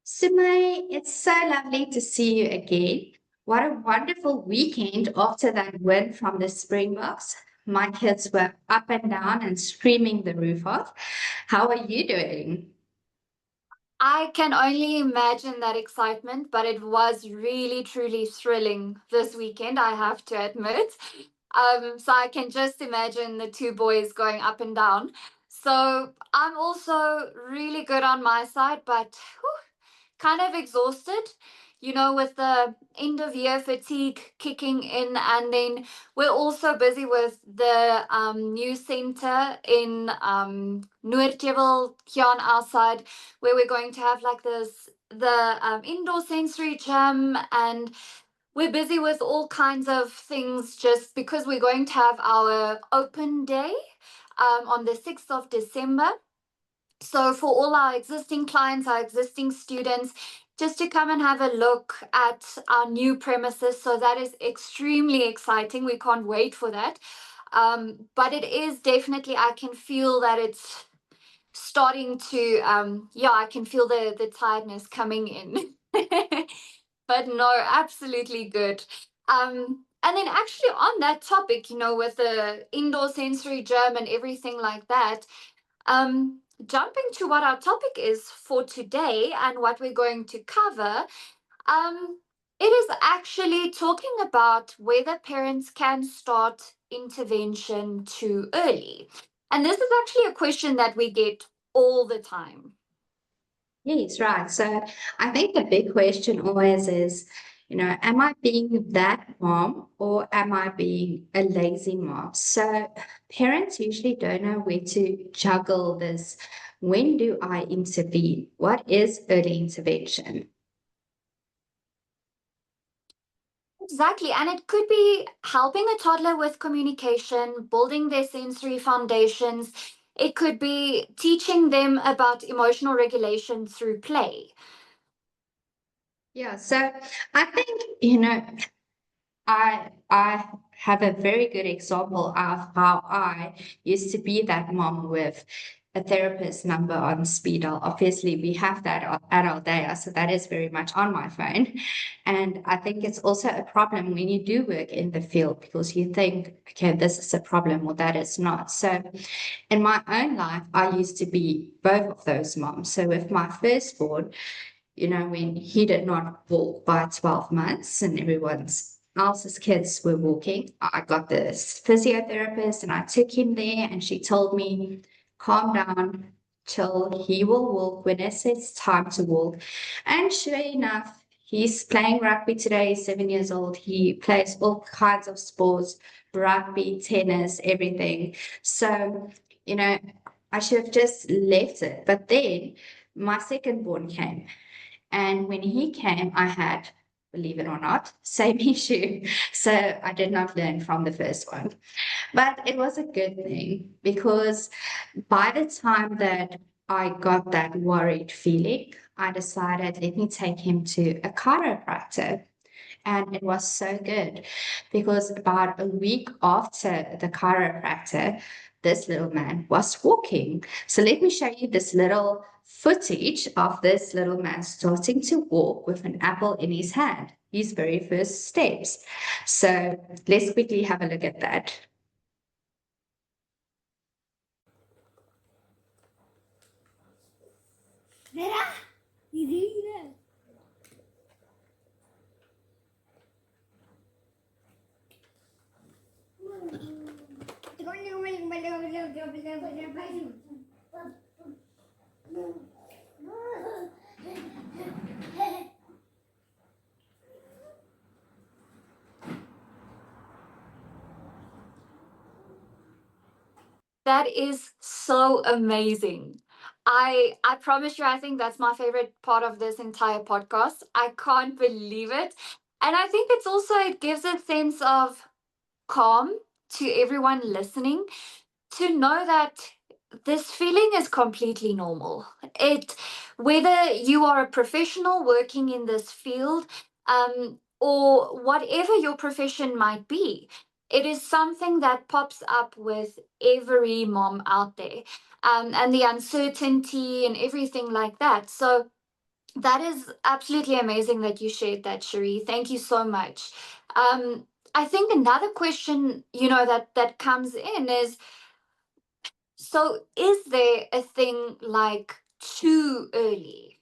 Sumay, it's so lovely to see you again. What a wonderful weekend after that win from the Springboks. My kids were up and down and screaming the roof off. How are you doing? I can only imagine that excitement, but it was really, truly thrilling this weekend, I have to admit. So I can just imagine the two boys going up and down. So I'm also really good on my side, but kind of exhausted, with the end of year fatigue kicking in. And then we're also busy with the new center in Noordjewel here on our side, where we're going to have like the indoor sensory gym, and we're busy with all kinds of things just because we're going to have our open day on the 6th of December. So, for all our existing clients, our existing students, just to come and have a look at our new premises. So, that is extremely exciting. We can't wait for that. But it is definitely, I can feel that it's starting to, I can feel the tiredness coming in. But no, absolutely good. And then, actually, on that topic, with the indoor sensory gym and everything like that, jumping to what our topic is for today and what we're going to cover, it is actually talking about whether parents can start intervention too early. And this is actually a question that we get all the time. Yes, right. So I think the big question always is, am I being that mom or am I being a lazy mom? So parents usually don't know where to juggle this. When do I intervene? What is early intervention? Exactly. And it could be helping a toddler with communication, building their sensory foundations. It could be teaching them about emotional regulation through play. Yeah, so I think, I have a very good example of how I used to be that mom with a therapist number on speed dial. Obviously, we have that at our day, so that is very much on my phone. And I think it's also a problem when you do work in the field because you think, okay, this is a problem or that is not. So in my own life, I used to be both of those moms. So with my firstborn, when he did not walk by 12 months and everyone else's kids were walking, I got this physiotherapist and I took him there and she told me, calm down, chill, he will walk when it's time to walk. And sure enough, he's playing rugby today, he's 7 years old. He plays all kinds of sports, rugby, tennis, everything. So, you know, I should have just left it. But then my second born came and when he came, I had, believe it or not, same issue. So I did not learn from the first one. But it was a good thing because by the time that I got that worried feeling, I decided, let me take him to a chiropractor. And it was so good because about a week after the chiropractor, this little man was walking. So let me show you this little footage of this little man starting to walk with an apple in his hand, his very first steps. So let's quickly have a look at that. That is so amazing. I promise you, I think that's my favorite part of this entire podcast. I can't believe it. And I think it's also, it gives a sense of calm to everyone listening, to know that this feeling is completely normal. It, whether you are a professional working in this field, or whatever your profession might be, it is something that pops up with every mom out there, and the uncertainty and everything like that. So That is absolutely amazing that you shared that, Cherie. Thank you so much. I think another question, that comes in is, so is there a thing like too early?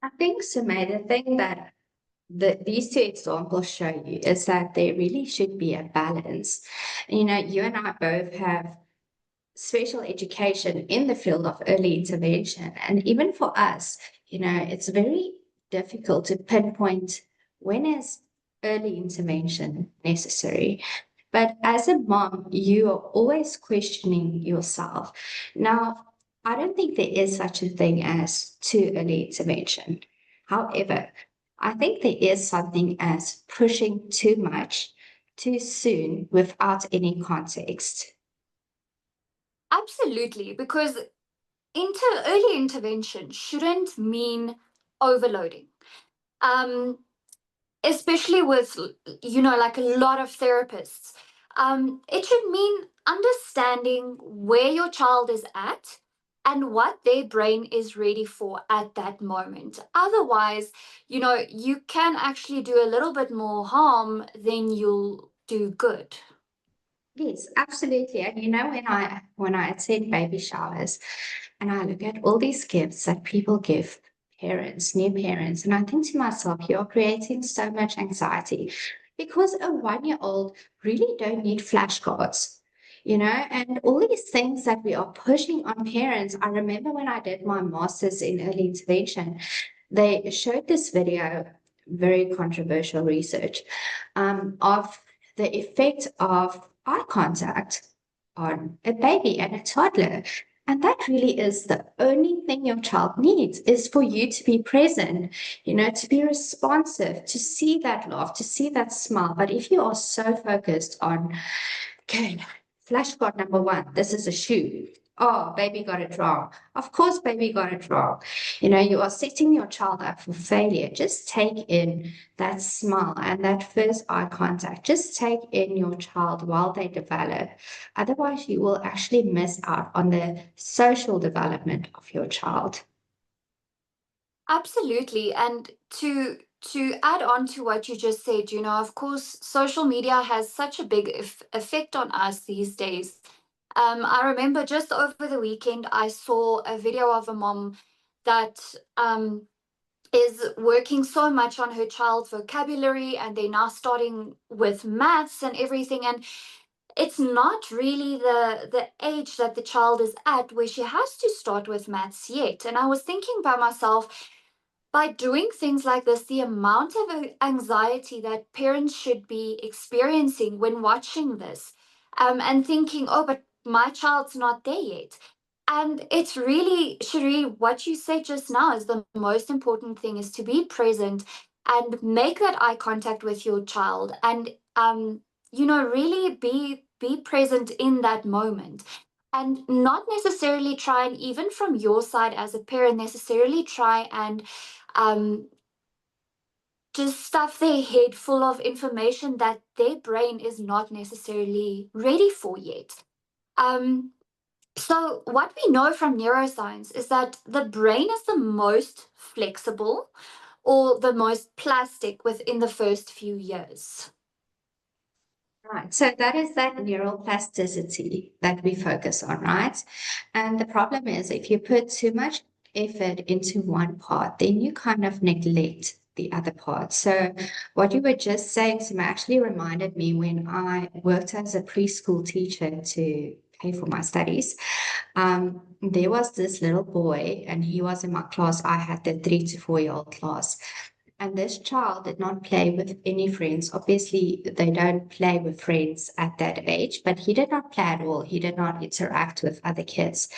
I think, Sumay, the thing that these two examples show you is that there really should be a balance. You and I both have special education in the field of early intervention. And even for us, it's very difficult to pinpoint when is early intervention necessary. But as a mom, you are always questioning yourself. Now, I don't think there is such a thing as too early intervention. However, I think there is something as pushing too much too soon without any context. Absolutely, because early intervention shouldn't mean overloading. Um, Especially with, like a lot of therapists. It should mean understanding where your child is at and what their brain is ready for at that moment. Otherwise, you can actually do a little bit more harm than you'll do good. Yes, absolutely. And when I attend baby showers and I look at all these gifts that people give parents, new parents, and I think to myself, you're creating so much anxiety because a 1-year-old really don't need flashcards, and all these things that we are pushing on parents. I remember when I did my master's in early intervention, they showed this video, very controversial research, of the effect of eye contact on a baby and a toddler. And that really is the only thing your child needs is for you to be present, to be responsive, to see that laugh, to see that smile. But if you are so focused on, okay, flashcard number one, this is a shoe. Oh, baby got it wrong. Of course, baby got it wrong. You are setting your child up for failure. Just take in that smile and that first eye contact. Just take in your child while they develop. Otherwise, you will actually miss out on the social development of your child. Absolutely. And to add on to what you just said, of course, social media has such a big effect on us these days. I remember just over the weekend, I saw a video of a mom that is working so much on her child's vocabulary, and they're now starting with maths and everything. And it's not really the age that the child is at where she has to start with maths yet. And I was thinking by myself, by doing things like this, the amount of anxiety that parents should be experiencing when watching this, and thinking, oh, but my child's not there yet. And it's really, Cherie, what you said just now is the most important thing, is to be present and make that eye contact with your child, and really be present in that moment, and not necessarily try, and even from your side as a parent, necessarily try and um, just stuff their head full of information that their brain is not necessarily ready for yet. Um, so, what we know from neuroscience is that the brain is the most flexible or the most plastic within the first few years. Right. So that is that neuroplasticity that we focus on, right? And the problem is if you put too much effort into one part, then you kind of neglect the other part. So what you were just saying, Sim, actually reminded me when I worked as a preschool teacher to pay for my studies. There was this little boy, and he was in my class. I had the 3 to 4-year-old class. And this child did not play with any friends. Obviously, they don't play with friends at that age, but he did not play at all. He did not interact with other kids.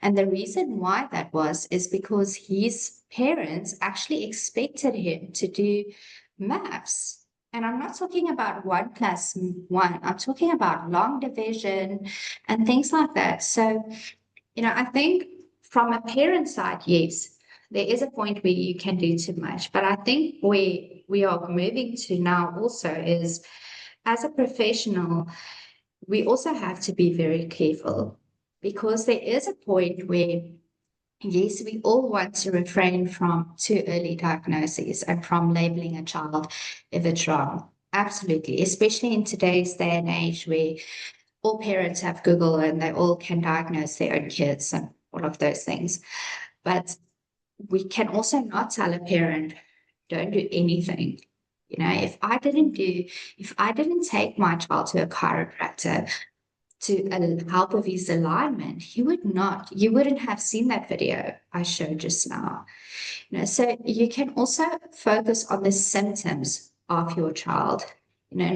And the reason why that was is because his parents actually expected him to do maths. And I'm not talking about 1 plus 1, I'm talking about long division and things like that. So, I think from a parent side, yes, there is a point where you can do too much. But I think where we are moving to now also is as a professional, we also have to be very careful because there is a point where Yes, we all want to refrain from too early diagnoses and from labeling a child if it's wrong. Absolutely, especially in today's day and age where all parents have Google and they all can diagnose their own kids and all of those things. But we can also not tell a parent, don't do anything. You know, if I didn't take my child to a chiropractor to help with his alignment, you wouldn't have seen that video I showed just now. You know, so you can also focus on the symptoms of your child. You know,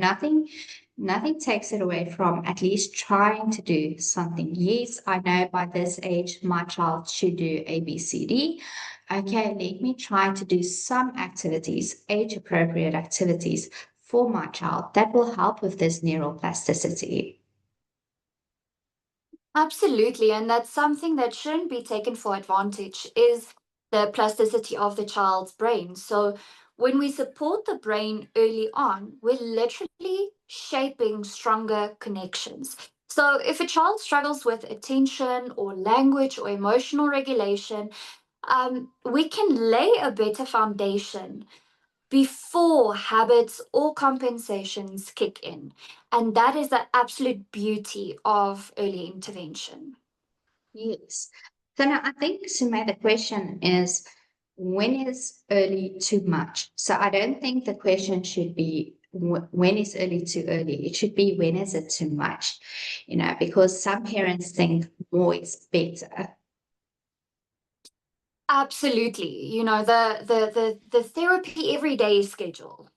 nothing takes it away from at least trying to do something. Yes, I know by this age my child should do ABCD. Okay, let me try to do some activities, age appropriate activities for my child that will help with this neuroplasticity. Absolutely, and that's something that shouldn't be taken for advantage is the plasticity of the child's brain. So when we support the brain early on, we're literally shaping stronger connections. So if a child struggles with attention or language or emotional regulation, we can lay a better foundation before habits or compensations kick in. And that is the absolute beauty of early intervention. Yes. So now I think, Sumay, the question is, when is early too much? So I don't think the question should be when is early too early? It should be when is it too much? You know, because some parents think more is better. Absolutely. You know, the therapy everyday schedule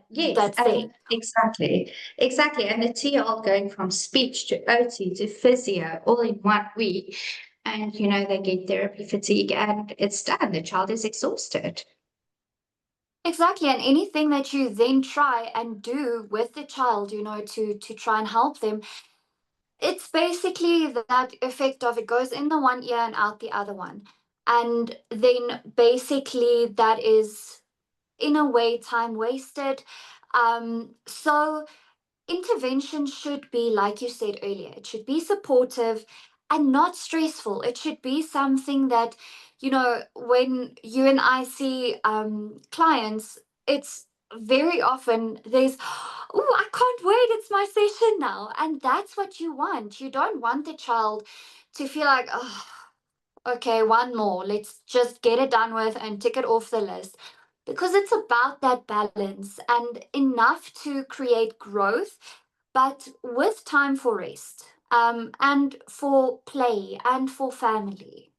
Yes, that's there. exactly. And the 2-year-old going from speech to OT to physio all in 1 week. And, you know, they get therapy fatigue and it's done. The child is exhausted. Exactly. And anything that you then try and do with the child, you know, to try and help them, it's basically that effect of it goes in the one ear and out the other one. And then basically that is in a way time wasted. So intervention should be, like you said earlier, it should be supportive and not stressful. It should be something that, you know, when you and I see clients, it's very often there's, oh, I can't wait, it's my session now. And that's what you want. You don't want the child to feel like, oh, okay, one more. Let's just get it done with and tick it off the list. Because it's about that balance and enough to create growth, but with time for rest, and for play and for family.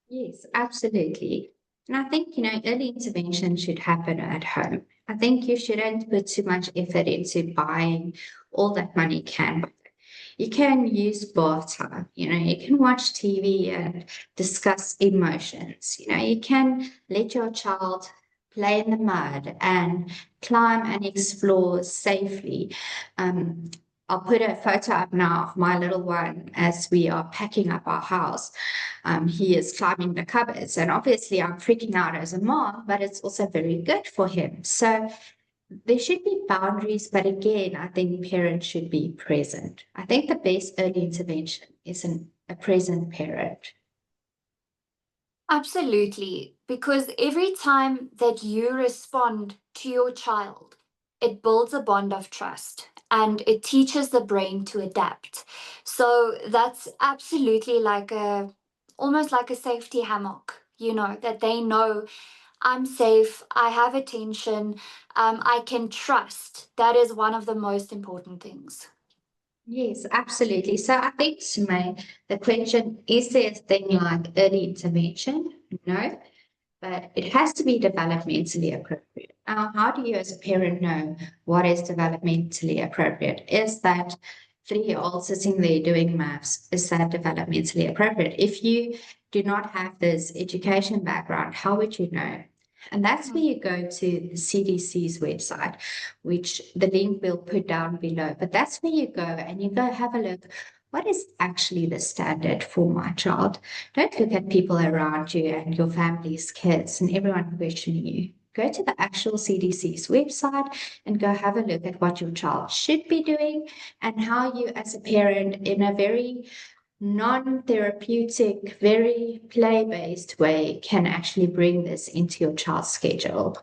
Yes, absolutely. And I think, you know, early intervention should happen at home. I think you shouldn't put too much effort into buying all that money can. You can use bath time, you know, you can watch TV and discuss emotions. You know, you can let your child play in the mud and climb and explore safely. Um, I'll put a photo up now of my little one as we are packing up our house. He is climbing the cupboards, and obviously, I'm freaking out as a mom, but it's also very good for him. So, there should be boundaries, but again, I think parents should be present. I think the best early intervention is a present parent. Absolutely, because every time that you respond to your child, it builds a bond of trust and it teaches the brain to adapt. So that's absolutely like almost like a safety hammock, you know, that they know I'm safe, I have attention, I can trust. That is one of the most important things. Yes, absolutely. So I think, Sumay, the question is there a thing like early intervention? No, but it has to be developmentally appropriate. How do you, as a parent, know what is developmentally appropriate? Is that 3-year-old sitting there doing maths? Is that developmentally appropriate? If you do not have this education background, how would you know? And that's where you go to the CDC's website, which the link we'll put down below. But that's where you go and you go have a look. What is actually the standard for my child? Don't look at people around you and your family's kids and everyone questioning you. Go to the actual CDC's website and go have a look at what your child should be doing and how you, as a parent, in a very non-therapeutic, very play-based way can actually bring this into your child's schedule.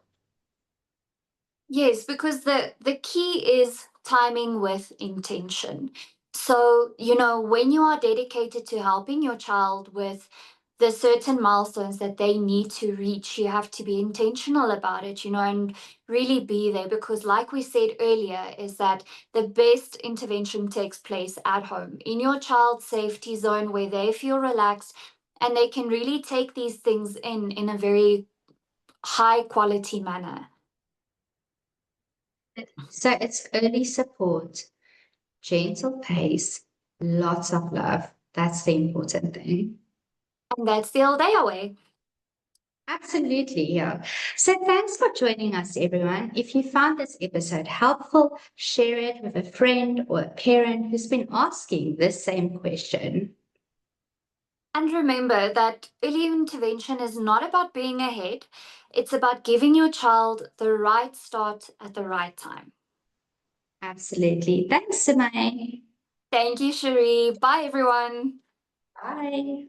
Yes, because the key is timing with intention. So, you know, when you are dedicated to helping your child with the certain milestones that they need to reach, you have to be intentional about it, you know, and really be there because like we said earlier, is that the best intervention takes place at home, in your child's safety zone where they feel relaxed and they can really take these things in a very high quality manner. So it's early support, gentle pace, lots of love. That's the important thing. And that's the old day away. Absolutely, yeah. So thanks for joining us, everyone. If you found this episode helpful, share it with a friend or a parent who's been asking this same question. And remember that early intervention is not about being ahead, it's about giving your child the right start at the right time. Absolutely. Thanks, Sumé. Thank you, Cherie. Bye, everyone. Bye.